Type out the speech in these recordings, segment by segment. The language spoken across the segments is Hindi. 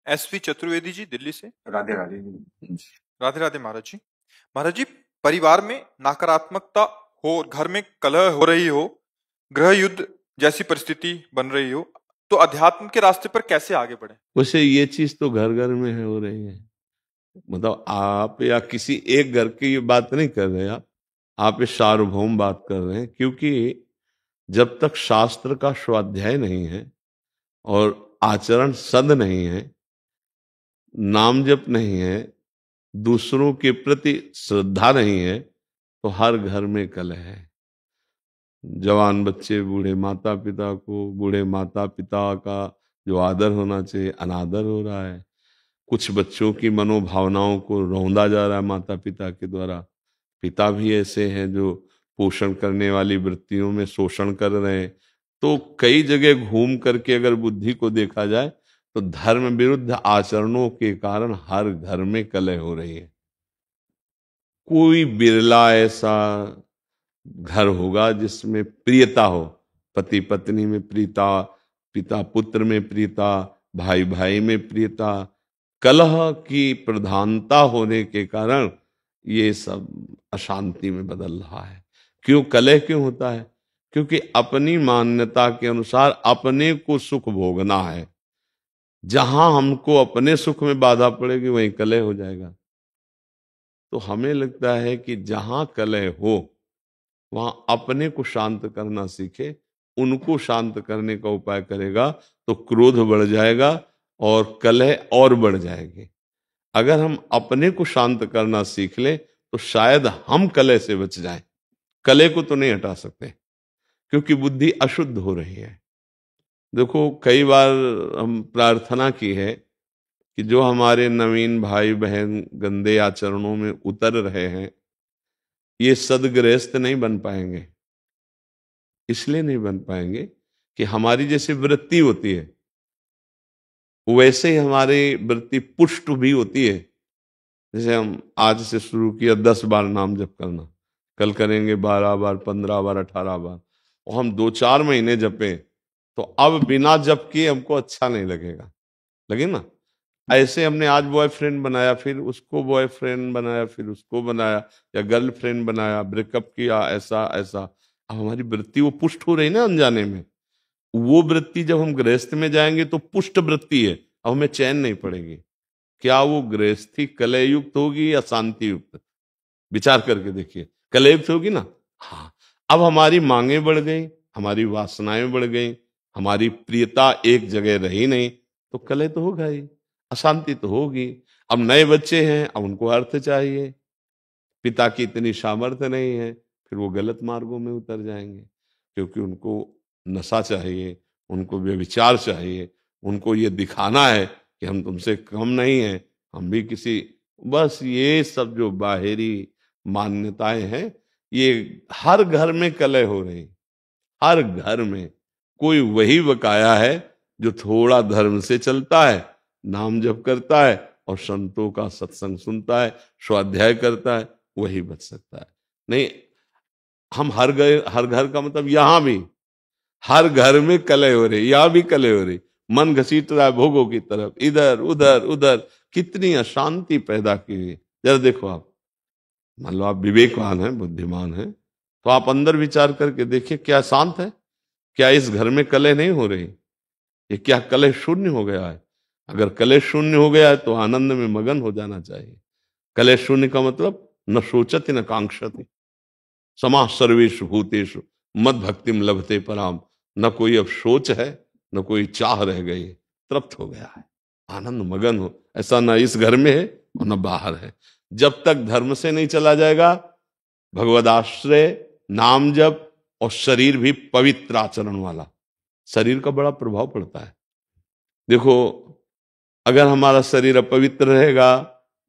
एसपी चतुर्वेदी जी दिल्ली से। राधे राधे। राधे राधे महाराज जी। महाराज जी, परिवार में नकारात्मकता हो और घर में कलह हो रही हो, गृह युद्ध जैसी परिस्थिति बन रही हो, तो अध्यात्म के रास्ते पर कैसे आगे बढ़े? वैसे ये चीज तो घर घर में हो रही है। मतलब आप या किसी एक घर की ये बात नहीं कर रहे, आप ये सार्वभौम बात कर रहे हैं। क्योंकि जब तक शास्त्र का स्वाध्याय नहीं है और आचरण सद नहीं है, नाम जप नहीं है, दूसरों के प्रति श्रद्धा नहीं है, तो हर घर में कलह है। जवान बच्चे बूढ़े माता पिता को, बूढ़े माता पिता का जो आदर होना चाहिए अनादर हो रहा है। कुछ बच्चों की मनोभावनाओं को रौंदा जा रहा है माता पिता के द्वारा। पिता भी ऐसे हैं जो पोषण करने वाली वृत्तियों में शोषण कर रहे हैं। तो कई जगह घूम करके अगर बुद्धि को देखा जाए तो धर्म विरुद्ध आचरणों के कारण हर घर में कलह हो रही है। कोई बिरला ऐसा घर होगा जिसमें प्रियता हो, पति पत्नी में प्रियता, पिता पुत्र में प्रियता, भाई भाई में प्रियता। कलह की प्रधानता होने के कारण ये सब अशांति में बदल रहा है। क्यों कलह क्यों होता है? क्योंकि अपनी मान्यता के अनुसार अपने को सुख भोगना है। जहां हमको अपने सुख में बाधा पड़ेगी वहीं कलह हो जाएगा। तो हमें लगता है कि जहां कलह हो वहां अपने को शांत करना सीखे। उनको शांत करने का उपाय करेगा तो क्रोध बढ़ जाएगा और कलह और बढ़ जाएगी। अगर हम अपने को शांत करना सीख ले तो शायद हम कलह से बच जाएं। कलह को तो नहीं हटा सकते क्योंकि बुद्धि अशुद्ध हो रही है। देखो, कई बार हम प्रार्थना की है कि जो हमारे नवीन भाई बहन गंदे आचरणों में उतर रहे हैं, ये सदगृहस्थ नहीं बन पाएंगे। इसलिए नहीं बन पाएंगे कि हमारी जैसे वृत्ति होती है वैसे ही हमारी वृत्ति पुष्ट भी होती है। जैसे हम आज से शुरू किया 10 बार नाम जप करना, कल करेंगे 12 बार, 15 बार, 18 बार, और हम 2-4 महीने जपे तो अब बिना जप किए हमको अच्छा नहीं लगेगा, लगे ना? ऐसे हमने आज बॉयफ्रेंड बनाया, फिर उसको बॉयफ्रेंड बनाया, फिर उसको बनाया, या गर्लफ्रेंड बनाया, ब्रेकअप किया, ऐसा ऐसा। अब हमारी वृत्ति वो पुष्ट हो रही ना अनजाने में। वो वृत्ति जब हम गृहस्थ में जाएंगे तो पुष्ट वृत्ति है, अब हमें चैन नहीं पड़ेगी। क्या वो गृहस्थी कलह युक्त होगी या शांति युक्त? विचार करके देखिए, कलह युक्त होगी ना। हाँ, अब हमारी मांगे बढ़ गई, हमारी वासनाएं बढ़ गई, हमारी प्रियता एक जगह रही नहीं, तो कलह तो होगा ही, अशांति तो होगी। अब नए बच्चे हैं, अब उनको अर्थ चाहिए, पिता की इतनी सामर्थ्य नहीं है, फिर वो गलत मार्गों में उतर जाएंगे क्योंकि उनको नशा चाहिए, उनको व्यभिचार चाहिए, उनको ये दिखाना है कि हम तुमसे कम नहीं हैं, हम भी किसी। बस ये सब जो बाहरी मान्यताएं हैं, ये हर घर में कलह हो रही। हर घर में कोई वही बकाया है जो थोड़ा धर्म से चलता है, नाम जप करता है और संतों का सत्संग सुनता है, स्वाध्याय करता है, वही बच सकता है। नहीं, हम हर घर का मतलब यहां भी हर घर में कलह हो रही, यहां भी कलह हो रही। मन घसीट रहा है भोगों की तरफ, इधर उधर उधर, कितनी अशांति पैदा की हुई। जरा देखो, आप मान लो आप विवेकवान हैं, बुद्धिमान हैं, तो आप अंदर विचार करके देखिए, क्या शांत है? क्या इस घर में कलह नहीं हो रही? ये क्या कलह शून्य हो गया है? अगर कलह शून्य हो गया है तो आनंद में मगन हो जाना चाहिए। कलह शून्य का मतलब न सोचति न कांक्षति, समा सर्वेषु भूतेषु मद भक्तिम लभते पराम। न कोई अब सोच है, न कोई चाह रह गई, तृप्त हो गया है, आनंद मगन हो। ऐसा न इस घर में है और न बाहर है। जब तक धर्म से नहीं चला जाएगा, भगवदाश्रय, नाम जप और शरीर भी पवित्र आचरण वाला, शरीर का बड़ा प्रभाव पड़ता है। देखो, अगर हमारा शरीर अपवित्र रहेगा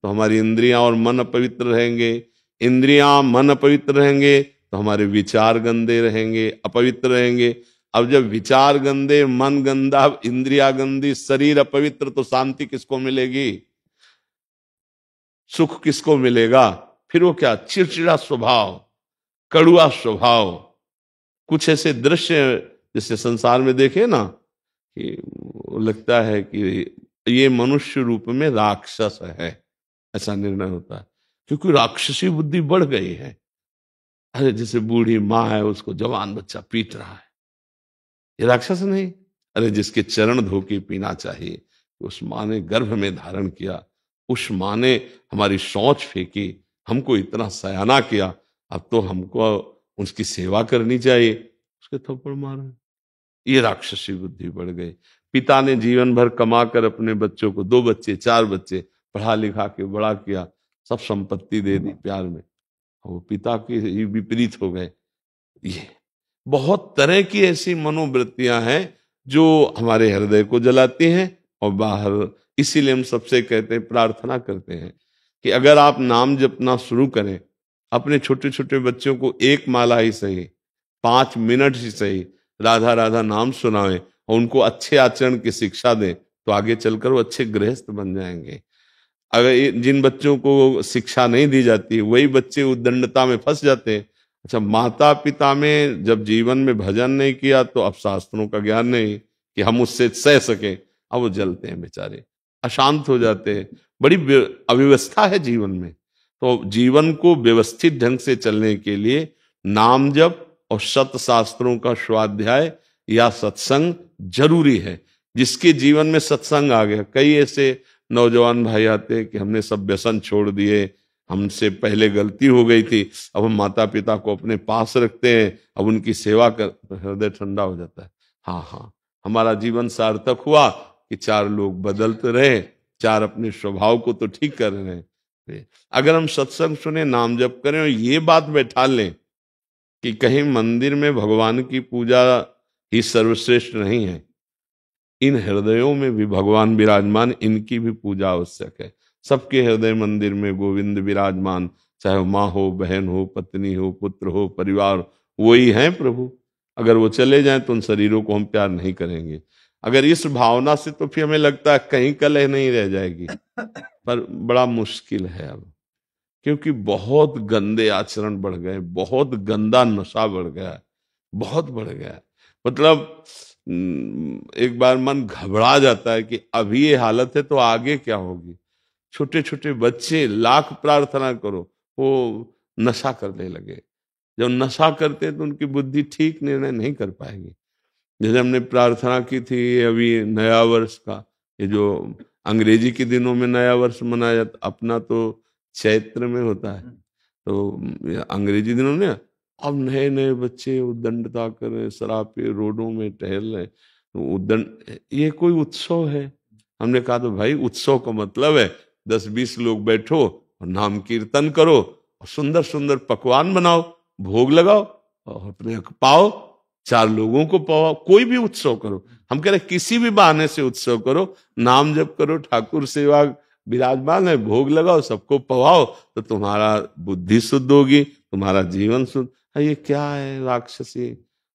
तो हमारी इंद्रियां और मन अपवित्र रहेंगे, इंद्रियां मन अपवित्र रहेंगे तो हमारे विचार गंदे रहेंगे, अपवित्र रहेंगे। अब जब विचार गंदे, मन गंदा, इंद्रिया गंदी, शरीर अपवित्र, तो शांति किसको मिलेगी? सुख किसको मिलेगा? फिर वो क्या, चिड़चिड़ा स्वभाव, कड़ुआ स्वभाव। कुछ ऐसे दृश्य जैसे संसार में देखे ना कि लगता है कि ये मनुष्य रूप में राक्षस है, ऐसा निर्णय होता है, क्योंकि राक्षसी बुद्धि बढ़ गई है। अरे जैसे बूढ़ी माँ है, उसको जवान बच्चा पीट रहा है, ये राक्षस नहीं। अरे जिसके चरण धो के पीना चाहिए, उस माँ ने गर्भ में धारण किया, उस माँ ने हमारी सोच फेंकी, हमको इतना सयाना किया, अब तो हमको उसकी सेवा करनी चाहिए, उसके थप्पड़ मारे, ये राक्षसी बुद्धि बढ़ गई। पिता ने जीवन भर कमा कर अपने बच्चों को, 2 बच्चे 4 बच्चे पढ़ा लिखा के बड़ा किया, सब संपत्ति दे दी प्यार में, वो पिता के ही विपरीत हो गए। ये बहुत तरह की ऐसी मनोवृत्तियां हैं जो हमारे हृदय को जलाती हैं और बाहर। इसीलिए हम सबसे कहते हैं, प्रार्थना करते हैं कि अगर आप नाम जपना शुरू करें, अपने छोटे छोटे बच्चों को 1 माला ही सही, 5 मिनट ही सही राधा राधा नाम सुनाएं और उनको अच्छे आचरण की शिक्षा दें, तो आगे चलकर वो अच्छे गृहस्थ बन जाएंगे। अगर जिन बच्चों को शिक्षा नहीं दी जाती, वही बच्चे उद्दंडता में फंस जाते हैं। अच्छा, माता पिता में जब जीवन में भजन नहीं किया, तो अब शास्त्रों का ज्ञान नहीं कि हम उससे सह सके, अब वो जलते हैं बेचारे, अशांत हो जाते हैं, बड़ी अव्यवस्था है जीवन में। तो जीवन को व्यवस्थित ढंग से चलने के लिए नाम जप और सत शास्त्रों का स्वाध्याय या सत्संग जरूरी है। जिसके जीवन में सत्संग आ गया, कई ऐसे नौजवान भाई आते कि हमने सब व्यसन छोड़ दिए, हमसे पहले गलती हो गई थी, अब हम माता पिता को अपने पास रखते हैं, अब उनकी सेवा कर, हृदय ठंडा हो जाता है। हाँ हाँ, हमारा जीवन सार्थक हुआ कि 4 लोग बदलते रहे, 4 अपने स्वभाव को तो ठीक कर रहे हैं। अगर हम सत्संग सुने, नाम जप करें और ये बात बैठा लें कि कहीं मंदिर में भगवान की पूजा ही सर्वश्रेष्ठ नहीं है, इन हृदयों में भी भगवान विराजमान, इनकी भी पूजा आवश्यक है। सबके हृदय मंदिर में गोविंद विराजमान, चाहे माँ हो, बहन हो, पत्नी हो, पुत्र हो, परिवार, वही है प्रभु। अगर वो चले जाएं तो उन शरीरों को हम प्यार नहीं करेंगे। अगर इस भावना से, तो फिर हमें लगता है कहीं कलह नहीं रह जाएगी, पर बड़ा मुश्किल है अब, क्योंकि बहुत गंदे आचरण बढ़ गए, बहुत गंदा नशा बढ़ गया, बहुत बढ़ गया। मतलब एक बार मन घबरा जाता है कि अभी ये हालत है तो आगे क्या होगी। छोटे छोटे बच्चे, लाख प्रार्थना करो, वो नशा करने लगे। जब नशा करते हैं तो उनकी बुद्धि ठीक निर्णय नहीं कर पाएगी। जैसे हमने प्रार्थना की थी अभी नया वर्ष का, ये जो अंग्रेजी के दिनों में नया वर्ष मनाया जाता, अपना तो चैत्र में होता है, तो अंग्रेजी दिनों में अब नए नए बच्चे उद्दंडता कर रहे, शराब पे रोडों में टहल रहे, उद्दंड, ये कोई उत्सव है? हमने कहा तो भाई उत्सव का मतलब है 10-20 लोग बैठो और नाम कीर्तन करो और सुंदर सुंदर पकवान बनाओ, भोग लगाओ और अपने पाओ, 4 लोगों को पाओ, कोई भी उत्सव करो। हम कह रहे किसी भी बहाने से उत्सव करो, नाम जप करो, ठाकुर सेवा विराजमान है, भोग लगाओ, सबको पवाओ, तो तुम्हारा बुद्धि शुद्ध होगी, तुम्हारा जीवन शुद्ध। ये क्या है? राक्षसी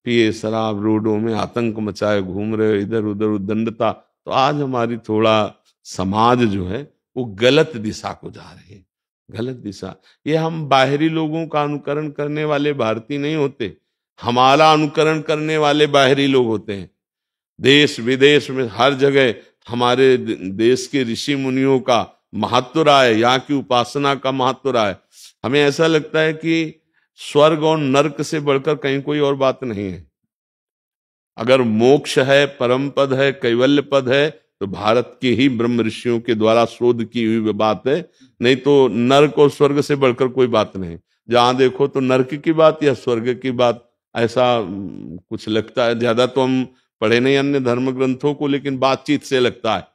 पिए शराब, रोडों में आतंक मचाए घूम रहे, इधर उधर उद्दंडता। तो आज हमारी थोड़ा समाज जो है वो गलत दिशा को जा रही है, गलत दिशा। ये हम बाहरी लोगों का अनुकरण करने वाले भारतीय नहीं होते, हमारा अनुकरण करने वाले बाहरी लोग होते हैं। देश विदेश में हर जगह हमारे देश के ऋषि मुनियों का महत्व रहा है, यहाँ की उपासना का महत्व रहा है। हमें ऐसा लगता है कि स्वर्ग और नरक से बढ़कर कहीं कोई और बात नहीं है। अगर मोक्ष है, परम पद है, कैवल्य पद है, तो भारत के ही ब्रह्म ऋषियों के द्वारा शोध की हुई बात है। नहीं तो नरक और स्वर्ग से बढ़कर कोई बात नहीं। जहां देखो तो नरक की बात या स्वर्ग की बात, ऐसा कुछ लगता है। ज्यादा तो हम पढ़े नहीं अन्य धर्म ग्रंथों को, लेकिन बातचीत से लगता है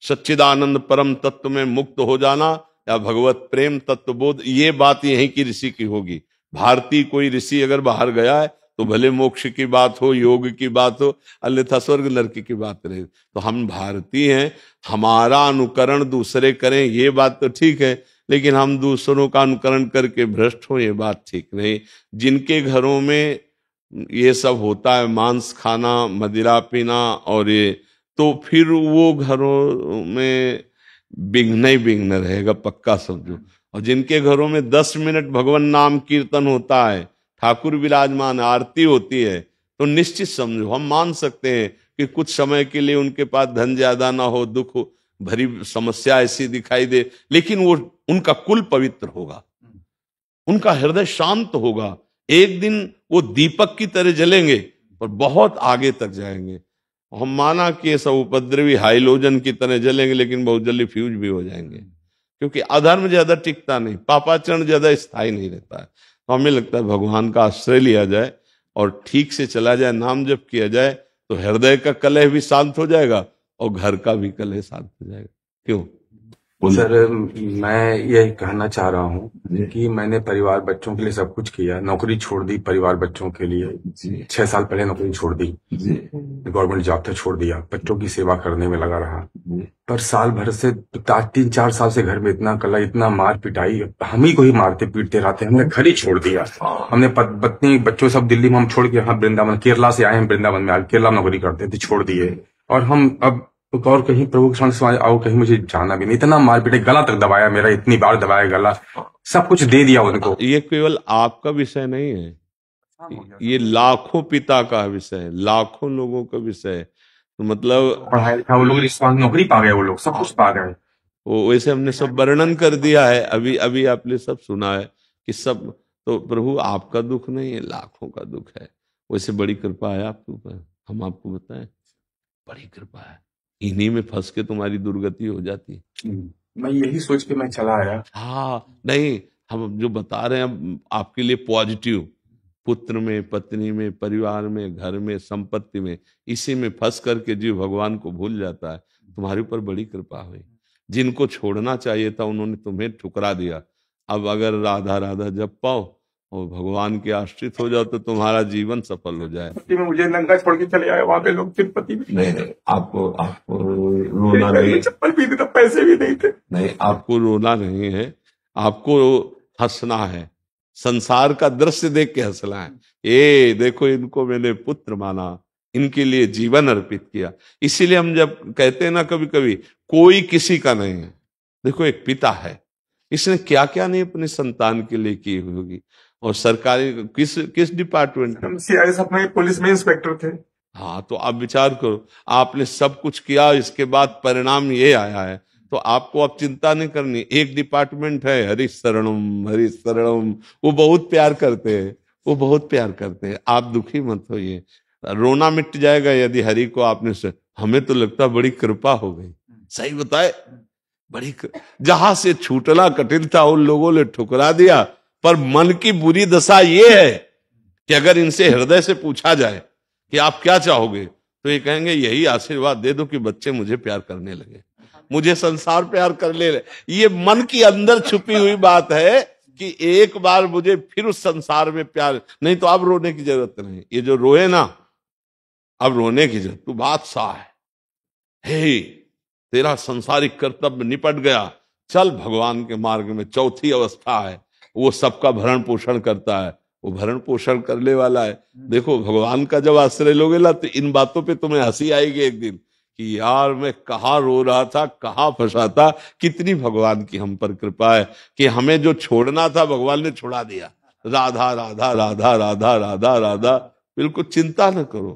सच्चिदानंद परम तत्व में मुक्त हो जाना या भगवत प्रेम तत्व बोध, ये बात यहीं की ऋषि की होगी। भारतीय कोई ऋषि अगर बाहर गया है तो भले मोक्ष की बात हो, योग की बात हो, अन्यथा स्वर्ग नरक की बात रहे। तो हम भारतीय हैं, हमारा अनुकरण दूसरे करें ये बात तो ठीक है, लेकिन हम दूसरों का अनुकरण करके भ्रष्ट हो ये बात ठीक नहीं। जिनके घरों में ये सब होता है, मांस खाना, मदिरा पीना और ये, तो फिर वो घरों में विघ्न ही विघ्न रहेगा, पक्का समझो। और जिनके घरों में 10 मिनट भगवान नाम कीर्तन होता है, ठाकुर विराजमान, आरती होती है, तो निश्चित समझो हम मान सकते हैं कि कुछ समय के लिए उनके पास धन ज्यादा ना हो, दुख भरी समस्या ऐसी दिखाई दे, लेकिन वो उनका कुल पवित्र होगा, उनका हृदय शांत होगा। एक दिन वो दीपक की तरह जलेंगे और बहुत आगे तक जाएंगे। हम माना कि ये सब उपद्रवी हाइलोजन की तरह जलेंगे, लेकिन बहुत जल्दी फ्यूज भी हो जाएंगे, क्योंकि अधर्म ज्यादा टिकता नहीं, पापाचरण ज्यादा स्थायी नहीं रहता है। तो हमें लगता है भगवान का आश्रय लिया जाए और ठीक से चला जाए, नाम जप किया जाए, तो हृदय का कलह भी शांत हो जाएगा और घर का भी कलह शांत हो जाएगा। क्यों? सर, मैं ये कहना चाह रहा हूँ कि मैंने परिवार बच्चों के लिए सब कुछ किया, नौकरी छोड़ दी परिवार बच्चों के लिए। 6 साल पहले नौकरी छोड़ दी, गवर्नमेंट जॉब था, छोड़ दिया, बच्चों की सेवा करने में लगा रहा। पर साल भर से 3-4 साल से घर में इतना कला, इतना मार पिटाई, हम ही को ही मारते पीटते रहते, हमने घर ही छोड़ दिया। हमने पत्नी बच्चों सब दिल्ली में हम छोड़ के, हाँ वृंदावन, केरला से आए हैं, वृंदावन में केरला में नौकरी करते थे, छोड़ दिए। और हम अब और कहीं प्रभु के सामने आओ, कहीं मुझे जाना भी नहीं। इतना मार पीटे, गला तक दबाया मेरा, इतनी बार दबाया गला, सब कुछ दे दिया उनको। ये केवल आपका विषय नहीं है, ये लाखों पिता का विषय है, लाखों लोगों का विषय है। तो मतलब पढ़ाया लिखा वो लोग, नौकरी पा गए, वो लोग सब कुछ पा गए। वो वैसे हमने सब वर्णन कर दिया है, अभी अभी आपने सब सुना है कि सब। तो प्रभु आपका दुख नहीं है, लाखों का दुख है। वैसे बड़ी कृपा है आपके ऊपर, हम आपको बताएं, बड़ी कृपा है। इन्हीं में फंस के तुम्हारी दुर्गति हो जाती है। मैं यही सोच के मैं चला आया। हाँ नहीं, हम जो बता रहे हैं आपके लिए पॉजिटिव, पुत्र में, पत्नी में, परिवार में, घर में, संपत्ति में, इसी में फंस करके जीव भगवान को भूल जाता है। तुम्हारे ऊपर बड़ी कृपा हुई। जिनको छोड़ना चाहिए था उन्होंने तुम्हें ठुकरा दिया। अब अगर राधा राधा जप पाओ और भगवान के आश्रित हो जाओ तो तुम्हारा जीवन सफल हो जाए। मुझे नंगा छोड़ के चले आए वहां पे लोग, तिरुपति में। नहीं, आपको रोना नहीं, चप्पल भी नहीं था, पैसे भी नहीं थे। नहीं, आपको रोना नहीं है, आपको हंसना है, संसार का दृश्य देख के हंसना है। ये देखो, इनको मैंने पुत्र माना, इनके लिए जीवन अर्पित किया। इसीलिए हम जब कहते हैं ना कभी कभी, कोई किसी का नहीं है। देखो एक पिता है, इसने क्या क्या नहीं अपने संतान के लिए की होगी। और सरकारी किस डिपार्टमेंट में? CIS में, पुलिस में इंस्पेक्टर थे। हाँ, तो आप विचार करो, आपने सब कुछ किया, इसके बाद परिणाम ये आया है। तो आपको अब चिंता नहीं करनी। एक डिपार्टमेंट है हरि शरणम, हरि शरणम, वो बहुत प्यार करते हैं, वो बहुत प्यार करते हैं। आप दुखी मत होइए, रोना मिट जाएगा यदि हरि को आपने से। हमें तो लगता बड़ी कृपा हो गई, सही बताए, बड़ी जहां से छूटना कठिन था उन लोगों ने ठुकरा दिया। पर मन की बुरी दशा ये है कि अगर इनसे हृदय से पूछा जाए कि आप क्या चाहोगे, तो ये कहेंगे यही आशीर्वाद दे दो कि बच्चे मुझे प्यार करने लगे, मुझे संसार प्यार कर ले। ये मन की अंदर छुपी हुई बात है कि एक बार मुझे फिर उस संसार में प्यार। नहीं तो अब रोने की जरूरत नहीं, ये जो रोए ना, अब रोने की जरूरत, तू बादशाह है, हे तेरा संसारिक कर्तव्य निपट गया, चल भगवान के मार्ग में। चौथी अवस्था है, वो सबका भरण पोषण करता है, वो भरण पोषण करने वाला है। देखो भगवान का जब आश्रय लोगे ना, तो इन बातों पे तुम्हें हंसी आएगी एक दिन कि यार मैं कहाँ रो रहा था, कहाँ फंसा था। कितनी भगवान की हम पर कृपा है कि हमें जो छोड़ना था भगवान ने छुड़ा दिया। राधा राधा राधा राधा राधा राधा, बिल्कुल चिंता न करो।